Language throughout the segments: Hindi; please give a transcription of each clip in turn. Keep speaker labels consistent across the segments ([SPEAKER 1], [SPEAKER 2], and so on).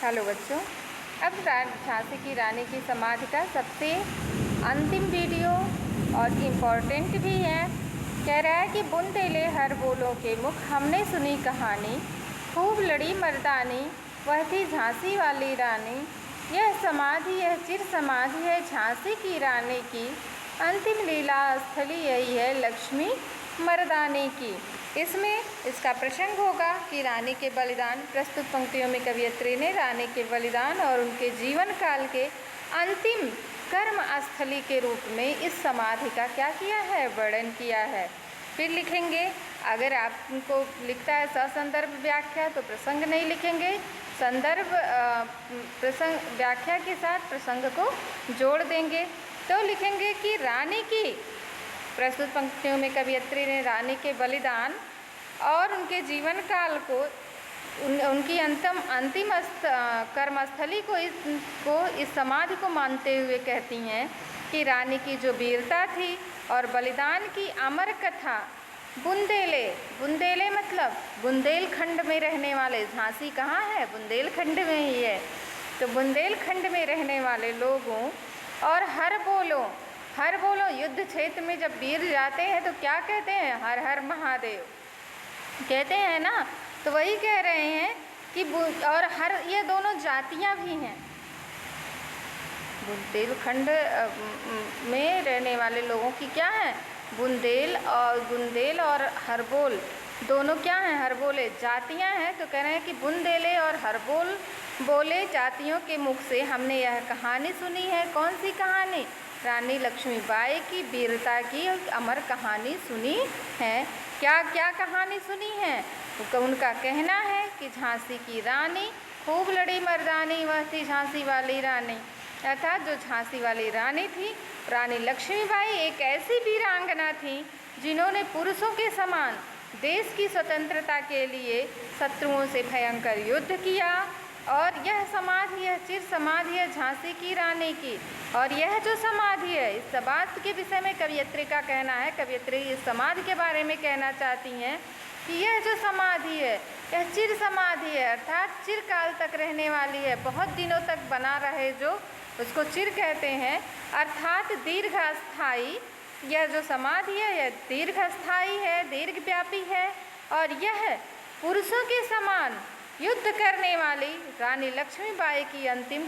[SPEAKER 1] हेलो बच्चों, अब झांसी की रानी की समाधि का सबसे अंतिम वीडियो और इम्पोर्टेंट भी है। कह रहा है कि बुंदेले हर बोलों के मुख, हमने सुनी कहानी, खूब लड़ी मर्दानी, वह थी झांसी वाली रानी। यह समाधि, यह चिर समाधि है झांसी की रानी की, अंतिम लीला स्थली यही है लक्ष्मी मर्दानी की। इसमें इसका प्रसंग होगा कि रानी के बलिदान। प्रस्तुत पंक्तियों में कवियत्री ने रानी के बलिदान और उनके जीवन काल के अंतिम कर्म स्थली के रूप में इस समाधि का क्या किया है, वर्णन किया है। फिर लिखेंगे, अगर आपको लिखता है ससंदर्भ व्याख्या तो प्रसंग नहीं लिखेंगे, संदर्भ प्रसंग व्याख्या के साथ प्रसंग को जोड़ देंगे। तो लिखेंगे कि रानी की, प्रस्तुत पंक्तियों में कवियत्री ने रानी के बलिदान और उनके जीवन काल को उनकी अंतिम कर्मस्थली को इस समाधि को मानते हुए कहती हैं कि रानी की जो वीरता थी और बलिदान की अमर कथा बुंदेले मतलब बुंदेलखंड में रहने वाले, झांसी कहाँ है, बुंदेलखंड में ही है, तो बुंदेलखंड में रहने वाले लोगों और हर बोलो युद्ध क्षेत्र में जब वीर जाते हैं तो क्या कहते हैं, हर हर महादेव कहते हैं ना। तो वही कह रहे हैं कि और हर, ये दोनों जातियां भी हैं। बुंदेलखंड में रहने वाले लोगों की क्या है, बुंदेल और हरबोल दोनों क्या हैं, हरबोले जातियां हैं। तो कह रहे हैं कि बुंदेले और हरबोल बोले जातियों के मुख से हमने यह कहानी सुनी है। कौन सी कहानी, रानी लक्ष्मीबाई की वीरता की अमर कहानी सुनी है। क्या क्या कहानी सुनी है, उनका कहना है कि झांसी की रानी खूब लड़ी मर्दानी, वह थी झांसी वाली रानी। अर्थात जो झांसी वाली रानी थी, रानी लक्ष्मीबाई एक ऐसी वीरांगना थी जिन्होंने पुरुषों के समान देश की स्वतंत्रता के लिए शत्रुओं से भयंकर युद्ध किया। और यह समाधि, यह चिर समाधि है झांसी की रानी की। और यह जो समाधि है, इस बात के विषय में कवियत्री का कहना है, कवियत्री इस समाधि के बारे में कहना चाहती हैं कि यह जो समाधि है यह चिर समाधि है, अर्थात चिरकाल तक रहने वाली है, बहुत दिनों तक बना रहे जो उसको चिर कहते हैं, अर्थात दीर्घस्थायी। यह जो समाधि है यह दीर्घस्थायी है, दीर्घव्यापी है। और यह पुरुषों के समान युद्ध करने वाली रानी लक्ष्मीबाई की अंतिम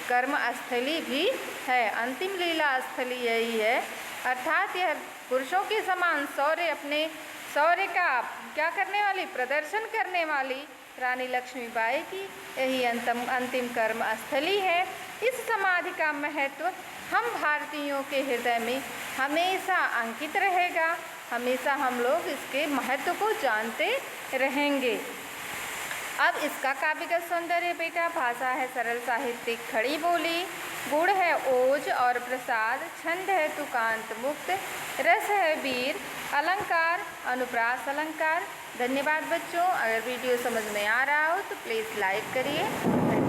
[SPEAKER 1] कर्म स्थली भी है, अंतिम लीला स्थली यही है। अर्थात यह पुरुषों के समान शौर्य, अपने शौर्य का क्या करने वाली, प्रदर्शन करने वाली रानी लक्ष्मीबाई की यही अंतिम कर्म स्थली है। इस समाधि का महत्व हम भारतीयों के हृदय में हमेशा अंकित रहेगा, हमेशा हम लोग इसके महत्व को जानते रहेंगे। अब इसका काव्यगत सौंदर्य बेटा, भाषा है सरल साहित्यिक खड़ी बोली, गुण है ओज और प्रसाद, छंद है तुकांत मुक्त, रस है वीर, अलंकार अनुप्रास अलंकार। धन्यवाद बच्चों। अगर वीडियो समझ में आ रहा हो तो प्लीज़ लाइक करिए।